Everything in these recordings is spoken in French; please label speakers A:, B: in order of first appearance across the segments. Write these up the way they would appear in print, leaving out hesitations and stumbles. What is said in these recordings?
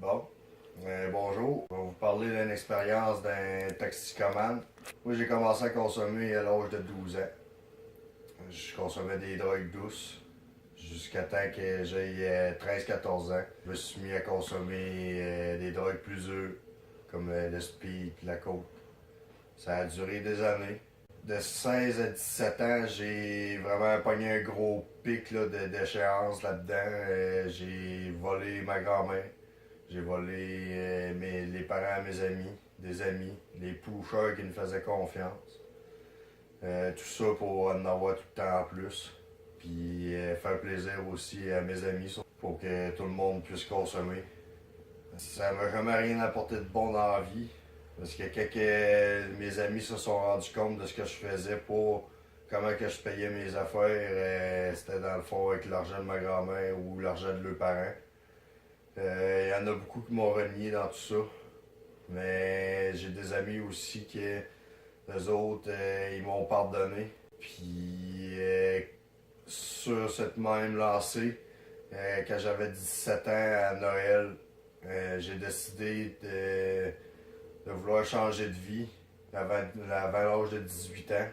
A: Bon, bonjour. Je vais vous parler d'une expérience d'un toxicomane. Moi, j'ai commencé à consommer à l'âge de 12 ans. Je consommais des drogues douces jusqu'à temps que j'ai 13-14 ans. Je me suis mis à consommer des drogues plus dures, comme le speed et la coke. Ça a duré des années. De 16 à 17 ans, j'ai vraiment pogné un gros pic là, d'échéance là-dedans. J'ai volé ma grand-mère. J'ai volé les parents à mes amis, des amis, les pushers qui nous faisaient confiance. Tout ça pour en avoir tout le temps en plus. Puis faire plaisir aussi à mes amis pour que tout le monde puisse consommer. Ça m'a jamais rien apporté de bon dans la vie. Parce que quand mes amis se sont rendus compte de ce que je faisais pour comment que je payais mes affaires, c'était dans le fond avec l'argent de ma grand-mère ou l'argent de leurs parents. Il y en a beaucoup qui m'ont renié dans tout ça. Mais j'ai des amis aussi qui, eux autres, ils m'ont pardonné. Puis, sur cette même lancée, quand j'avais 17 ans à Noël, j'ai décidé de vouloir changer de vie avant l'âge de 18 ans.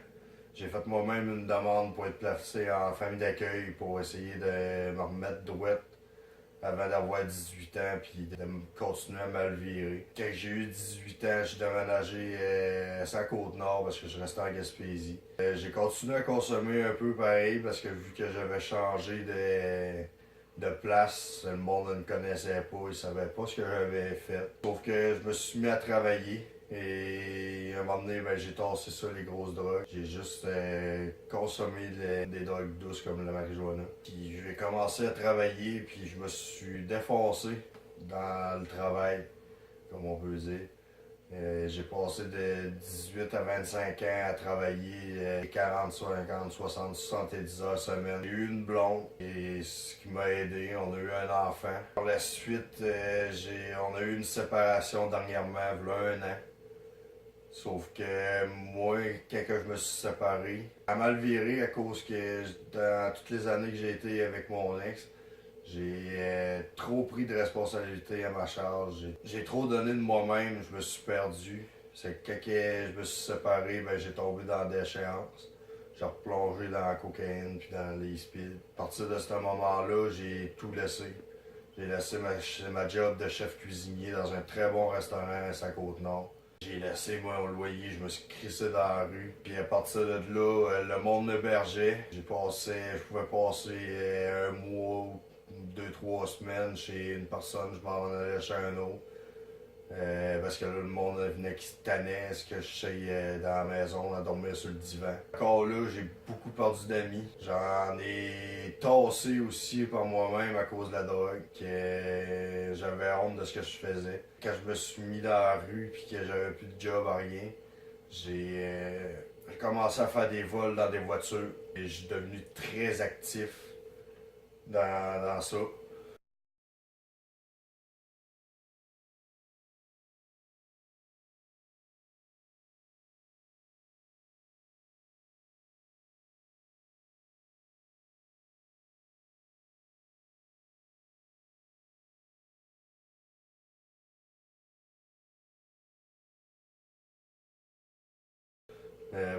A: J'ai fait moi-même une demande pour être placé en famille d'accueil pour essayer de me remettre droite avant d'avoir 18 ans puis de continuer à mal virer. Quand j'ai eu 18 ans, j'ai déménagé sur la Côte-Nord parce que je restais en Gaspésie. J'ai continué à consommer un peu pareil parce que vu que j'avais changé de place, le monde ne me connaissait pas, ils ne savaient pas ce que j'avais fait. Sauf que je me suis mis à travailler. Et à un moment donné, j'ai tassé ça, les grosses drogues. J'ai juste consommé des drogues douces comme la marijuana. Puis j'ai commencé à travailler, puis je me suis défoncé dans le travail, comme on peut dire. J'ai passé de 18 à 25 ans à travailler 40, 50, 60, 70 heures semaine. J'ai eu une blonde et ce qui m'a aidé, on a eu un enfant. Par la suite, on a eu une séparation dernièrement, il y a un an. Sauf que moi, quand je me suis séparé, à mal viré à cause que dans toutes les années que j'ai été avec mon ex, j'ai trop pris de responsabilité à ma charge. J'ai trop donné de moi-même, je me suis perdu. C'est que quand je me suis séparé, j'ai tombé dans la déchéance. J'ai replongé dans la cocaïne puis dans les speeds. À partir de ce moment-là, j'ai tout laissé. J'ai laissé ma job de chef cuisinier dans un très bon restaurant à sa Côte-Nord. J'ai laissé mon loyer, je me suis crissé dans la rue. Puis à partir de là, le monde m'hébergeait. Je pouvais passer un mois, 2, 3 semaines chez une personne, je m'en allais chez un autre. Parce que là, le monde venait qui se tannait, ce que je sais dans la maison, à dormir sur le divan. Encore là, j'ai beaucoup perdu d'amis. J'en ai tassé aussi par moi-même à cause de la drogue, que j'avais honte de ce que je faisais. Quand je me suis mis dans la rue puis que j'avais plus de job à rien, j'ai commencé à faire des vols dans des voitures et je suis devenu très actif dans ça.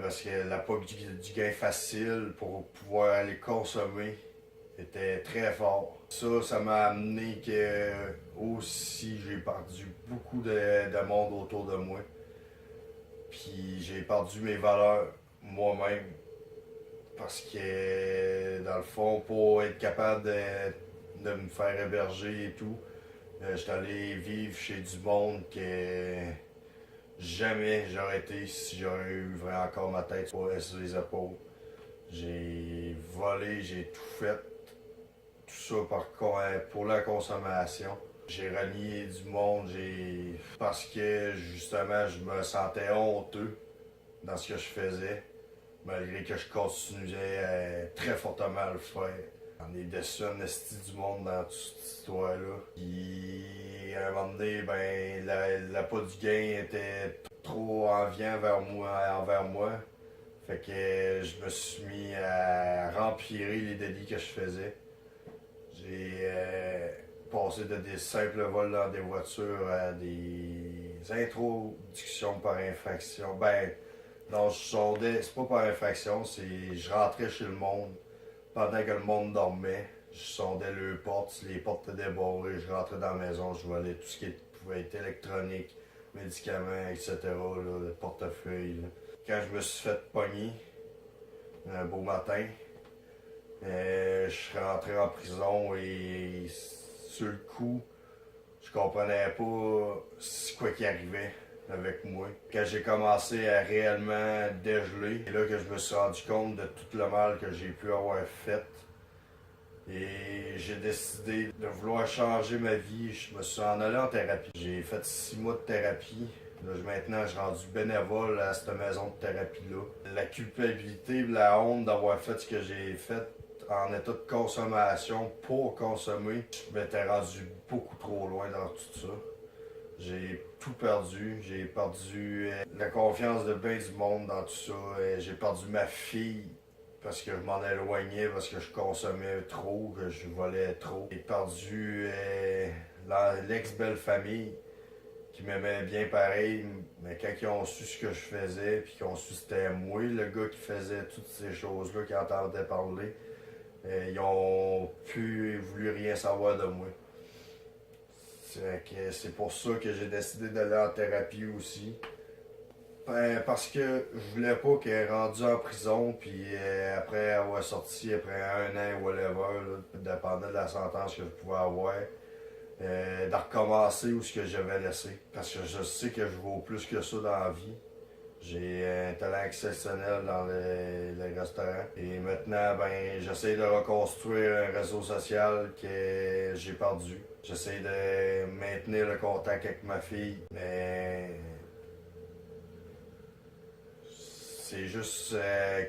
A: Parce que l'appât du gain facile pour pouvoir aller consommer était très fort. Ça m'a amené que aussi j'ai perdu beaucoup de monde autour de moi. Puis j'ai perdu mes valeurs moi-même. Parce que dans le fond, pour être capable de me faire héberger et tout, j'étais allé vivre chez du monde que jamais j'aurais été si j'aurais eu vraiment encore ma tête sur les épaules. J'ai volé, j'ai tout fait. Tout ça pour la consommation. J'ai renié du monde, parce que justement je me sentais honteux dans ce que je faisais, malgré que je continuais très fortement à le faire. On est déçu un esti du monde dans toute cette histoire-là. Puis à un moment donné, la pas du gain était trop enviant envers moi. Fait que je me suis mis à rempirer les délits que je faisais. J'ai passer de des simples vols dans des voitures à des introductions par infraction. Ben, non, je sondais, c'est pas par infraction, c'est je rentrais chez le monde pendant que le monde dormait. Je sondais les portes, si les portes étaient débarrées, je rentrais dans la maison, je volais tout ce qui pouvait être électronique, médicaments, etc., là, le portefeuille. Là. Quand je me suis fait pogner, un beau matin, je suis rentré en prison et sur le coup, je comprenais pas quoi qui arrivait avec moi. Quand j'ai commencé à réellement dégeler, c'est là que je me suis rendu compte de tout le mal que j'ai pu avoir fait. Et j'ai décidé de vouloir changer ma vie. Je me suis en allé en thérapie. J'ai fait 6 mois de thérapie. Là, maintenant, je suis rendu bénévole à cette maison de thérapie-là. La culpabilité, la honte d'avoir fait ce que j'ai fait en état de consommation pour consommer, je m'étais rendu beaucoup trop loin dans tout ça. J'ai tout perdu. J'ai perdu la confiance de bien du monde dans tout ça. J'ai perdu ma fille parce que je m'en éloignais, parce que je consommais trop, que je volais trop. J'ai perdu l'ex-belle-famille qui m'aimait bien pareil, mais quand ils ont su ce que je faisais, puis qu'ils ont su que c'était moi, le gars qui faisait toutes ces choses-là, qui entendait parler, ils ont plus voulu rien savoir de moi. C'est pour ça que j'ai décidé d'aller en thérapie aussi. Parce que je voulais pas qu'elle est rendue en prison, puis après avoir sorti, après 1 an, whatever, là, dépendant de la sentence que je pouvais avoir, de recommencer où ce que j'avais laissé. Parce que je sais que je vaux plus que ça dans la vie. J'ai un talent exceptionnel dans les restaurants. Et maintenant, ben, j'essaie de reconstruire un réseau social que j'ai perdu. J'essaie de maintenir le contact avec ma fille, mais c'est juste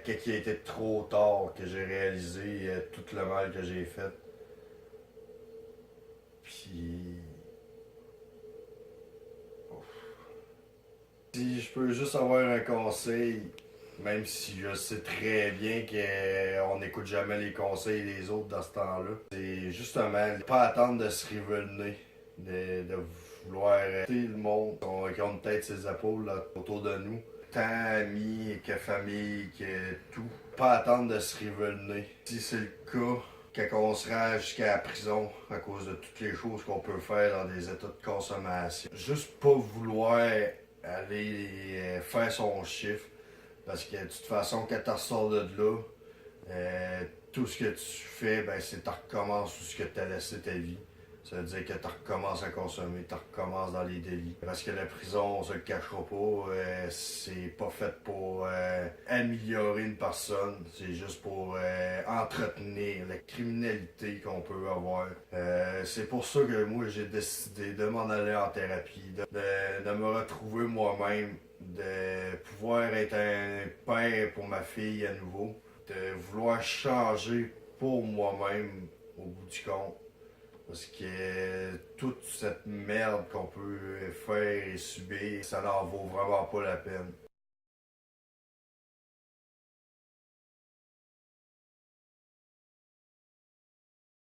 A: qu'il a été trop tard que j'ai réalisé tout le mal que j'ai fait. Puis... Si je peux juste avoir un conseil, même si je sais très bien qu'on n'écoute jamais les conseils des autres dans ce temps-là, c'est justement pas attendre de se révéler, de vouloir aider le monde qui ont une tête sur les épaules là, autour de nous. Tant amis que famille que tout. Pas attendre de se révéler. Si c'est le cas, quand on se rend jusqu'à la prison à cause de toutes les choses qu'on peut faire dans des états de consommation. Juste pas vouloir aller faire son chiffre. Parce que de toute façon, quand tu ressors de là, tout ce que tu fais, ben, c'est que tu recommences tout ce que tu as laissé ta vie. Ça veut dire que tu recommences à consommer, tu recommences dans les délits. Parce que la prison, on se le cachera pas, c'est pas fait pour améliorer une personne, c'est juste pour entretenir la criminalité qu'on peut avoir. C'est pour ça que moi j'ai décidé de m'en aller en thérapie, de me retrouver moi-même, de pouvoir être un père pour ma fille à nouveau, de vouloir changer pour moi-même au bout du compte. Parce que toute cette merde qu'on peut faire et subir, ça n'en vaut vraiment pas la peine.